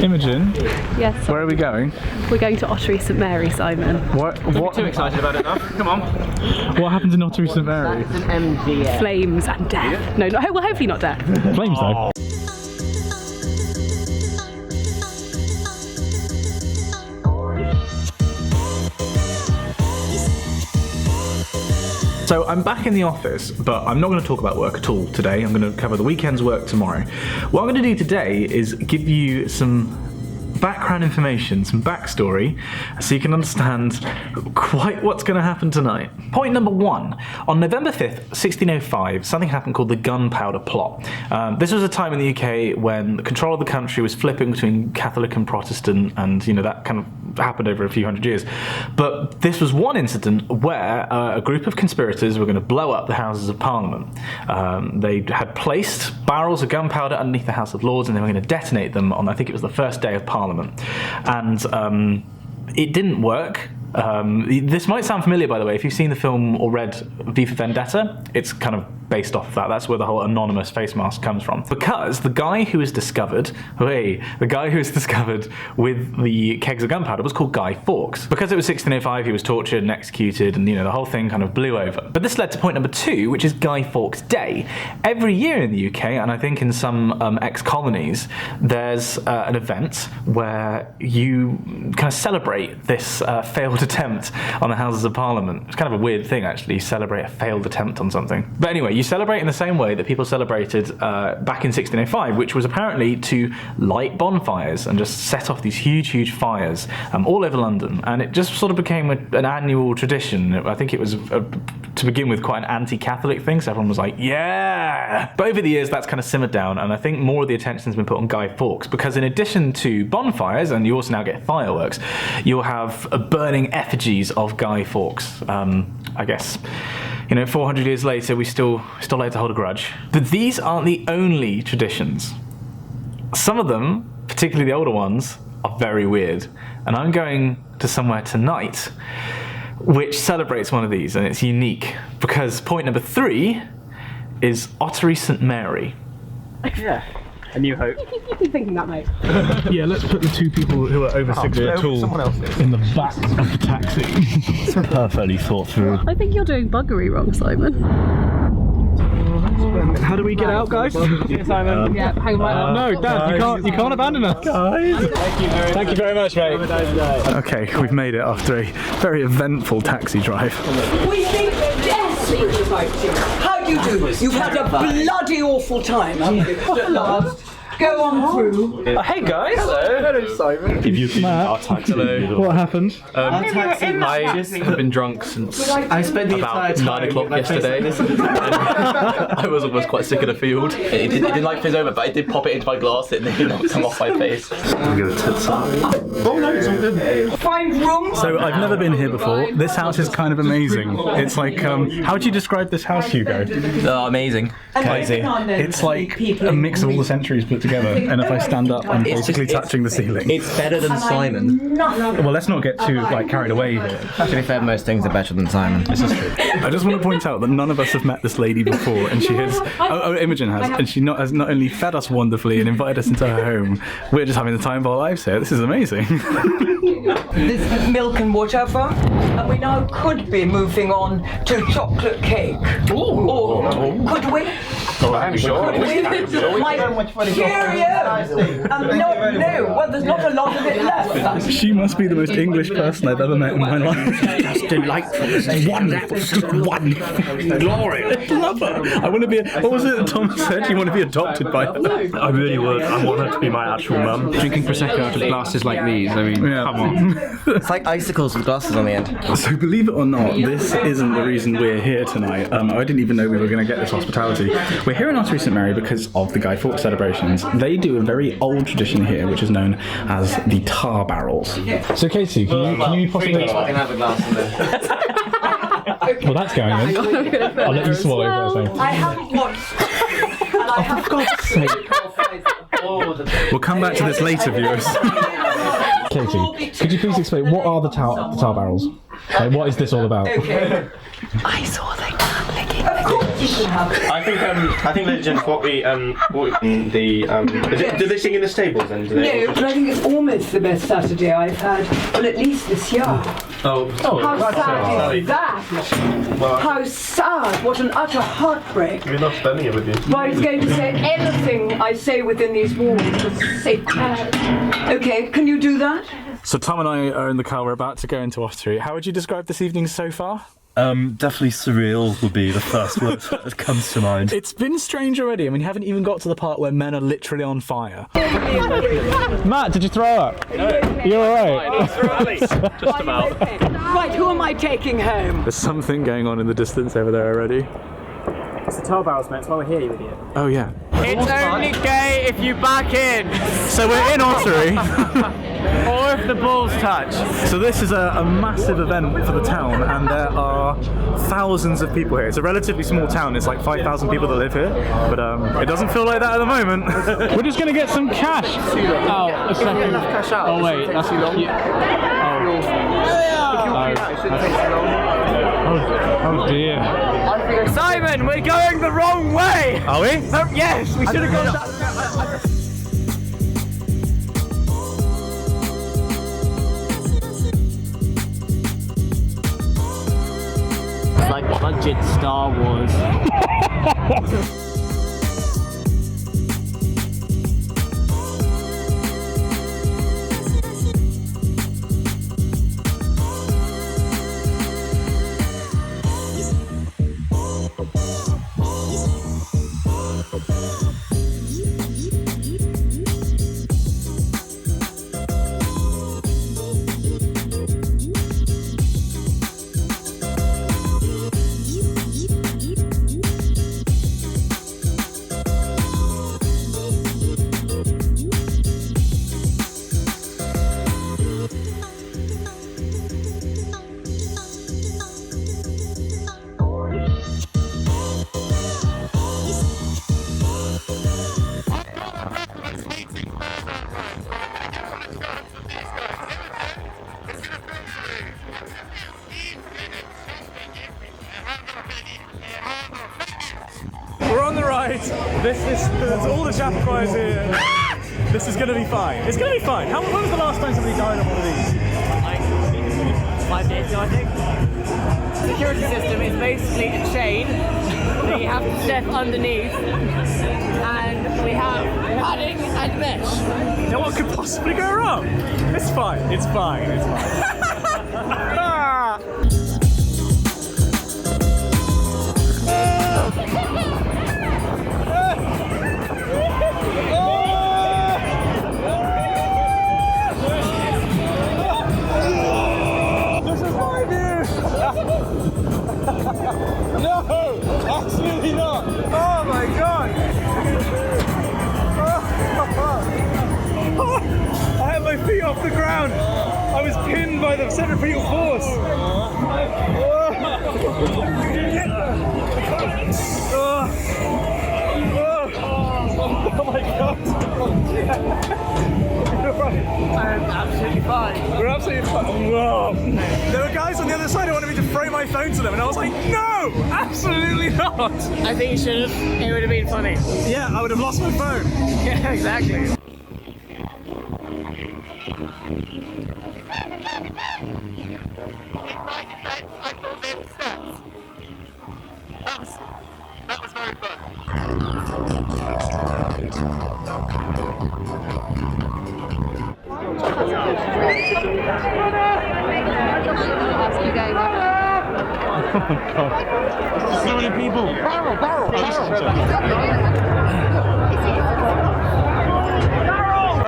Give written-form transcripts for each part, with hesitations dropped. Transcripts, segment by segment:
Imogen? Yes. Where are we going? We're going to Ottery St Mary, Simon. What? Don't be too excited about it now. Come on. What happens in Ottery St Mary? It's an MDF. Flames and death. No, well, hopefully not death. Flames though. So I'm back in the office, but I'm not going to talk about work at all today. I'm going to cover the weekend's work tomorrow. What I'm going to do today is give you some background information, some backstory, so you can understand quite what's going to happen tonight. Point number one. On November 5th, 1605, something happened called the Gunpowder Plot. This was a time in the UK when the control of the country was flipping between Catholic and Protestant, and you know that kind of happened over a few hundred years. But this was one incident where a group of conspirators were going to blow up the Houses of Parliament. They had placed barrels of gunpowder underneath the House of Lords, and they were going to detonate them on, I think it was the first day of Parliament. And it didn't work. This might sound familiar, by the way, if you've seen the film or read V for Vendetta. It's kind of based off of that. That's where the whole anonymous face mask comes from. Because the guy who was discovered, with the kegs of gunpowder was called Guy Fawkes. Because it was 1605, he was tortured and executed, and you know the whole thing kind of blew over. But this led to point number two, which is Guy Fawkes Day. Every year in the UK, and I think in some ex-colonies, there's an event where you kind of celebrate this failed attempt on the Houses of Parliament. It's kind of a weird thing, actually, celebrate a failed attempt on something. But anyway, you celebrate in the same way that people celebrated back in 1605, which was apparently to light bonfires and just set off these huge fires all over London. And it just sort of became an annual tradition. I think it was, to begin with, quite an anti-Catholic thing, so everyone was like, yeah! But over the years, that's kind of simmered down, and I think more of the attention has been put on Guy Fawkes, because in addition to bonfires, and you also now get fireworks, you'll have burning effigies of Guy Fawkes. I guess, you know, 400 years later, we still like to hold a grudge. But these aren't the only traditions. Some of them, particularly the older ones, are very weird. And I'm going to somewhere tonight which celebrates one of these, and it's unique, because point number three is Ottery St Mary. Yeah. A New Hope. You keep thinking that, mate. Yeah, let's put the two people who are over 6 foot tall in the back of the taxi. It's perfectly thought through. I think you're doing buggery wrong, Simon. How do we get out, guys? Simon. Yeah, hang on. No, Dad, you can't abandon us. Guys. Thank you very much, mate. Okay, we've made it after a very eventful taxi drive. We think yes! How do you do? You've had a bloody awful time, haven't you? At last. Go on through. Hey guys. Hello Simon. If you could our taxi. Hello. What happened? I have been drunk since I spent the about 9 o'clock yesterday. I was almost quite sick of the field. It didn't like fizz over, but I did pop it into my glass. It nearly knocked some off my face. I'm gonna tits up. Oh no, it's all good. Find room. So I've never been here before. This house is kind of amazing. It's like, how would you describe this house, Hugo? Oh, amazing. Crazy. It's like a mix of all the centuries put together, and if I stand up, I'm basically touching the ceiling. It's better than Simon. Well, let's not get too carried away here. To be fair, most things are better than Simon. This is true. I just want to point out that none of us have met this lady before, and she has. Imogen has, and she has not only fed us wonderfully and invited us into her home. We're just having the time of our lives here. This is amazing. This is milk and whatever, and we now could be moving on to chocolate cake. Ooh. Or could we? I'm sure. Could we? Cheerio! No, well, there's not a lot of it left. She must be the most English person I've ever met in my life. That's delightful. This is wonderful. It's just wonderful. Glorious. I love her. I want to be. What was it that Tom said? You want to be adopted by her? I really would. I want her to be my actual mum. Drinking Prosecco out of glasses like these, I mean, come on. It's like icicles with glasses on the end. So believe it or not, this isn't the reason we're here tonight. I didn't even know we were going to get this hospitality. We're here in Ottery St Mary because of the Guy Fawkes celebrations. They do a very old tradition here, which is known as the tar barrels. So Katie, can you possibly... I can have a glass in there. Well, that's going in. I'll let you swallow for a second. I haven't watched. And I have For God's sake. We'll come back to this later, viewers. Katie, could you please explain, what are the tar barrels? Like, what is this all about? Okay. I saw they can't lick it. Of course competition happen? I think legends what we do they sing in the stables then? Do they? No, but I think it's almost the best Saturday I've had, well, at least this year. Oh, How sad is that? Well, How sad! What an utter heartbreak. we're not spending it with you. Well, I was going to say anything I say within these walls is sacred. Okay, can you do that? So Tom and I are in the car. We're about to go into Osprey. How would you describe this evening so far? Definitely surreal would be the first word that comes to mind. It's been strange already. I mean, you haven't even got to the part where men are literally on fire. Matt, did you throw up? You're alright. Just about. Right, who am I taking home? There's something going on in the distance over there already. It's the tow barrels, mate. That's why we're here, you idiot. Oh yeah. It's only gay if you back in. So we're in Osprey. Or if the balls touch. So this is a massive event for the town, and there are thousands of people here. It's a relatively small town. It's like 5,000 people that live here, but it doesn't feel like that at the moment. We're just gonna get some cash. Oh, a second. Oh wait, that's Oh dear. Simon, we're going the wrong way. Are we? Yes, we should have gone that. It's like budget Star Wars. We're on the right. There's all the Jaffa here. This is gonna be fine. It's gonna be fine. When was the last time somebody died on one of these? Like 5 days ago, I think. Security system is basically a chain that you have to step underneath, and we have padding and mesh. Now what could possibly go wrong? It's fine. It's fine. It's fine. No, absolutely not. Oh my god. I had my feet off the ground. I was pinned by the centripetal force. Oh my god. I'm absolutely fine. We're absolutely fine. Whoa. There were guys on the other side who wanted me to throw my phone to them, and I was like, no, absolutely not. I think you should have. It would have been funny. Yeah, I would have lost my phone. Yeah, exactly. That was very fun. Oh my god. So many people.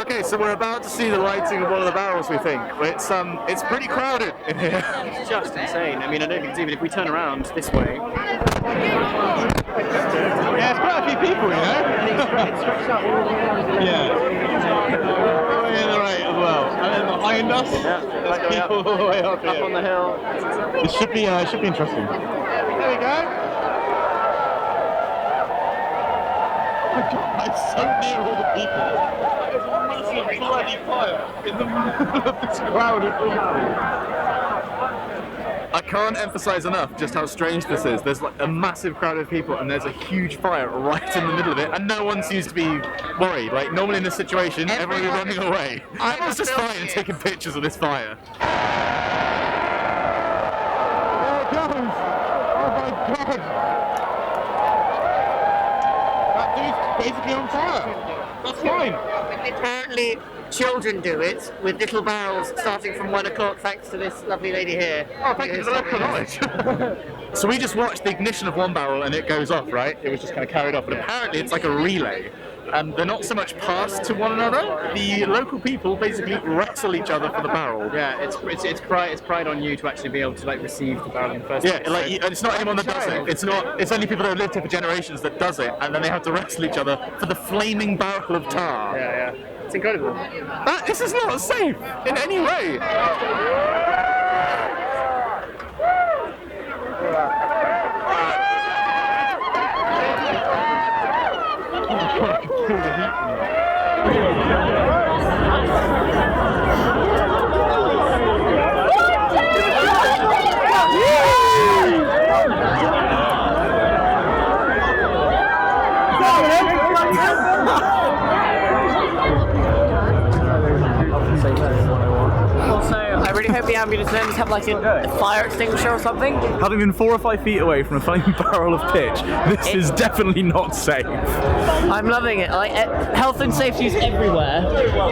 Okay, so we're about to see the lighting of one of the barrels, we think. It's pretty crowded in here. It's just insane. I mean, I don't think it's even if we turn around this way. Yeah, it's quite a few people, you know? Yeah. Way in the right as well. And then behind us, there's people all the way up here. Up on the hill. It should be interesting. There we go. Oh my god, I'm so near all the people. There's one massive bloody fire in the middle of this crowd of people. I can't emphasize enough just how strange this is. There's like a massive crowd of people and there's a huge fire right in the middle of it, and no one seems to be worried. Like normally in this situation, everyone would be running away. Everyone's just fine and taking pictures of this fire. There it goes! Oh my god! That dude's basically on fire. That's fine. Apparently, children do it with little barrels starting from 1 o'clock, thanks to this lovely lady here. Oh, thank you for the local knowledge. So we just watched the ignition of one barrel and it goes off, right? It was just kind of carried off, but apparently it's like a relay. They're not so much passed to one another. The local people basically wrestle each other for the barrel. Yeah, it's pride on you to actually be able to like receive the barrel in the first Yeah, place. like it's not anyone that does it. It's only people that have lived here for generations that does it, and then they have to wrestle each other for the flaming barrel of tar. Yeah. It's incredible. This is not safe in any way. Also, I really hope the ambulance men have like a fire extinguisher or something. Having been 4 or 5 feet away from a flaming barrel of pitch, this is definitely not safe. I'm loving it. Like health and safety is everywhere,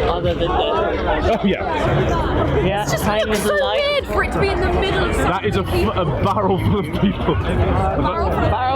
other than Oh yeah. yeah. It's just so weird for it to be in the middle of That is a barrel full of people. barrel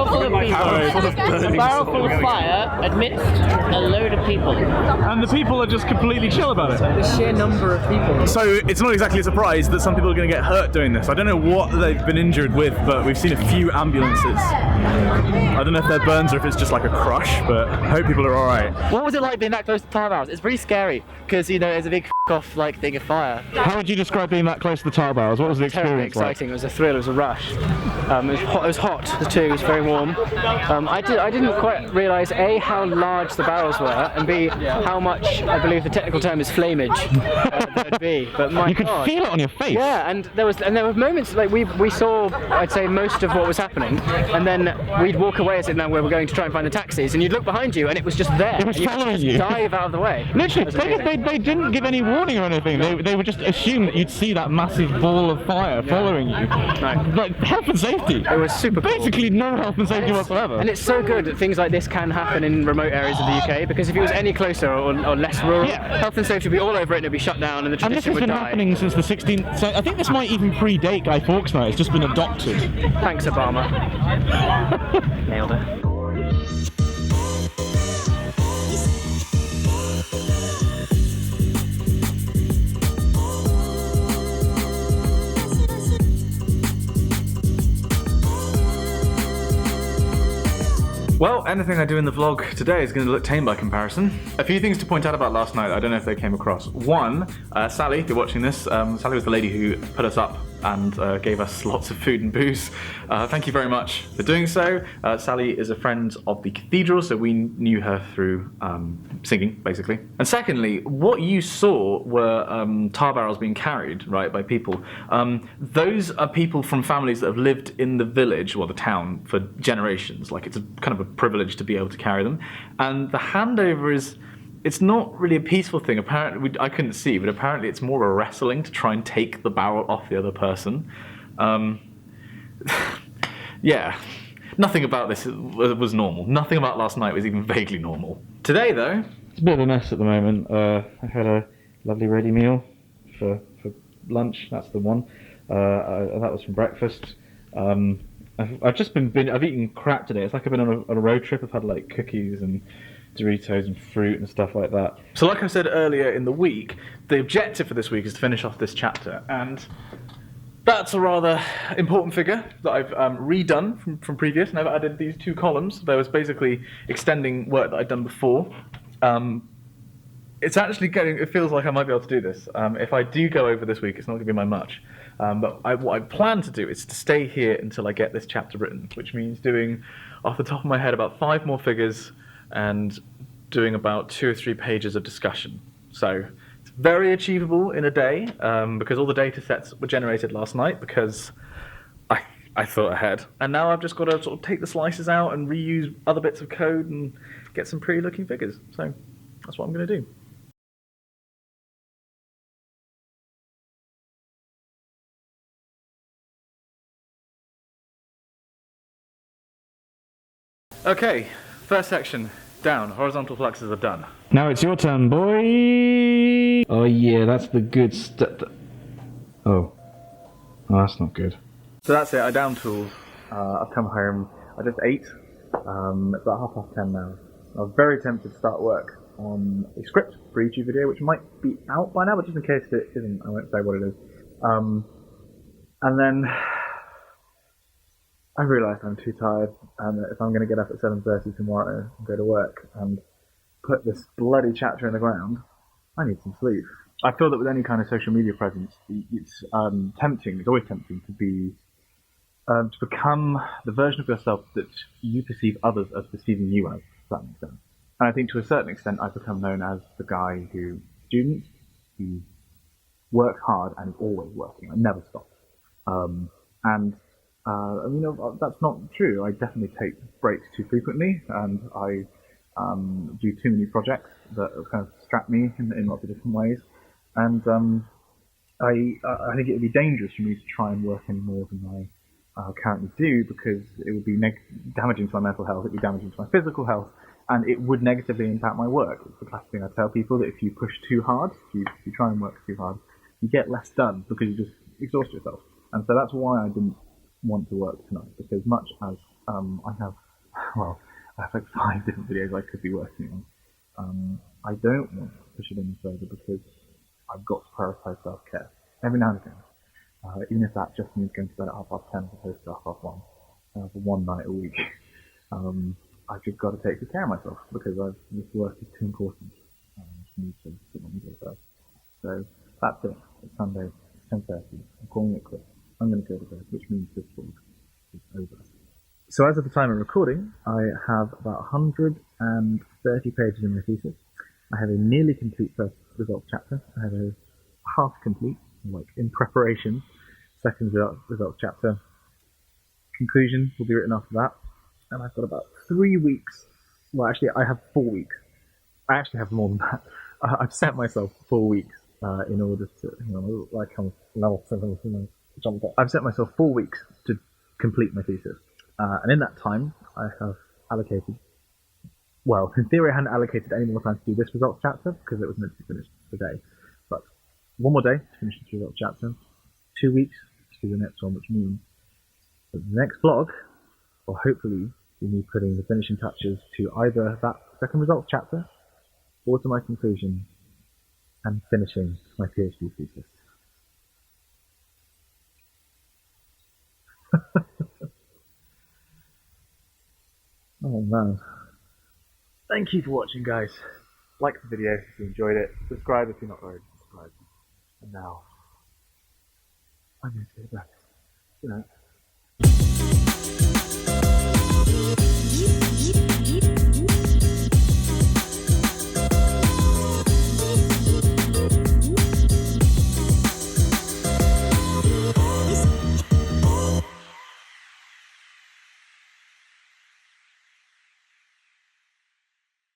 full of people. Barrel full of fire amidst a load of people. And the people are just completely chill about it. The sheer number of people. So it's not exactly a surprise that some people are going to get hurt doing this. I don't know what they've been injured with, but we've seen a few ambulances. I don't know if they're burns or if it's just like a crush, but I hope people are alright. What was it like being that close to tar barrels? It's pretty scary because you know there's a big off like thing of fire. How would you describe being that close to the tar barrels? What was the Terribly experience like? exciting. It was a thrill. It was a rush. It was hot too. It was very warm. I didn't quite realise A, how large the barrels were, and B, how much I believe the technical term is flamage there'd be. But my You could God. feel it on your face. Yeah, and there were moments like we saw, I'd say, most of what was happening, and then we'd walk away as if now we were going to try and find the taxis, and you'd look behind you, and it was just there. It was and you could following just you. dive out of the way. Literally, That was amazing. they didn't give any warning or anything. They would just assume that you'd see that massive ball of fire following you. No. Like health and safety. It was super cool. Basically no health and safety whatsoever. And it's so good that things like this can happen in remote areas of the UK, because if it was any closer or less rural, Yeah. health and safety would be all over it and it'd be shut down and the And this tradition has would been die. happening since the 16th. So I think this might even predate Guy Fawkes now. It's just been adopted. Thanks, Obama. Nailed it. Well, anything I do in the vlog today is going to look tame by comparison. A few things to point out about last night, I don't know if they came across. One, Sally, if you're watching this, Sally was the lady who put us up and gave us lots of food and booze. Thank you very much for doing so. Sally is a friend of the cathedral, so we knew her through singing, basically. And secondly, what you saw were tar barrels being carried, right, by people. Those are people from families that have lived in the village, or the town, for generations. Like, it's a kind of a privilege to be able to carry them. And the handover is, it's not really a peaceful thing. Apparently, I couldn't see, but apparently it's more a wrestling to try and take the barrel off the other person. Yeah, nothing about this was normal. Nothing about last night was even vaguely normal. Today, though, it's a bit of a mess at the moment. I had a lovely ready meal for lunch. That's the one. That was from breakfast. I've just I've eaten crap today. It's like I've been on a road trip. I've had like cookies and Doritos and fruit and stuff like that. So like I said earlier in the week, the objective for this week is to finish off this chapter, and that's a rather important figure that I've redone from previous, and I've added these 2 columns. There was basically extending work that I'd done before. It's actually it feels like I might be able to do this. If I do go over this week, it's not going to be by much. But what I plan to do is to stay here until I get this chapter written, which means doing, off the top of my head, about 5 more figures and doing about 2 or 3 pages of discussion. So it's very achievable in a day, because all the data sets were generated last night, because I thought ahead. And now I've just got to sort of take the slices out and reuse other bits of code and get some pretty looking figures. So that's what I'm going to do. Okay, first section, down. Horizontal fluxes are done. Now it's your turn, boy! Oh yeah, that's the good stuff. Oh, that's not good. So that's it, I down tooled. I've come home, I just ate. It's about 10:30 now. I was very tempted to start work on a script for a YouTube video, which might be out by now, but just in case it isn't, I won't say what it is. And then I realised I'm too tired, and that if I'm going to get up at 7:30 tomorrow and go to work and put this bloody chapter in the ground, I need some sleep. I feel that with any kind of social media presence, it's tempting, it's always tempting to be, to become the version of yourself that you perceive others as perceiving you as, if that makes sense. And I think to a certain extent I've become known as the guy who works hard and is always working, and never stops. That's not true. I definitely take breaks too frequently, and I do too many projects that kind of distract me in lots of different ways. And I think it would be dangerous for me to try and work any more than I currently do, because it would be damaging to my mental health, it would be damaging to my physical health, and it would negatively impact my work. It's the classic thing I tell people, that if you push too hard, if you try and work too hard, you get less done because you just exhaust yourself. And so that's why I didn't want to work tonight, because much as I have like 5 different videos I could be working on, I don't want to push it any further, because I've got to prioritise self-care every now and again, even if that just means going to bed at 10:30 as opposed to 1:30 for one night a week. I've just got to take good care of myself, because this work is too important for me to sit on the first. So that's it. It's Sunday, 10:30. I'm calling it quits. I'm going to go to bed, which means this talk is over. So as of the time of recording, I have about 130 pages in my thesis. I have a nearly complete first results chapter. I have a half complete, like in preparation, second results chapter. Conclusion will be written after that. And I've got about 3 weeks. Well, actually, I have 4 weeks. I actually have more than that. I've set myself 4 weeks in order to, like I'm level 7, I've set myself 4 weeks to complete my thesis. And in that time, I have allocated, well, in theory I hadn't allocated any more time to do this results chapter, because it was meant to be finished today. But 1 more day to finish this results chapter, 2 weeks to do the next one, which means that the next vlog will hopefully be me putting the finishing touches to either that second results chapter, or to my conclusion, and finishing my PhD thesis. Oh man. Thank you for watching, guys. Like the video if you enjoyed it. Subscribe if you're not already subscribed. And now, I'm going to go to bed. Good night.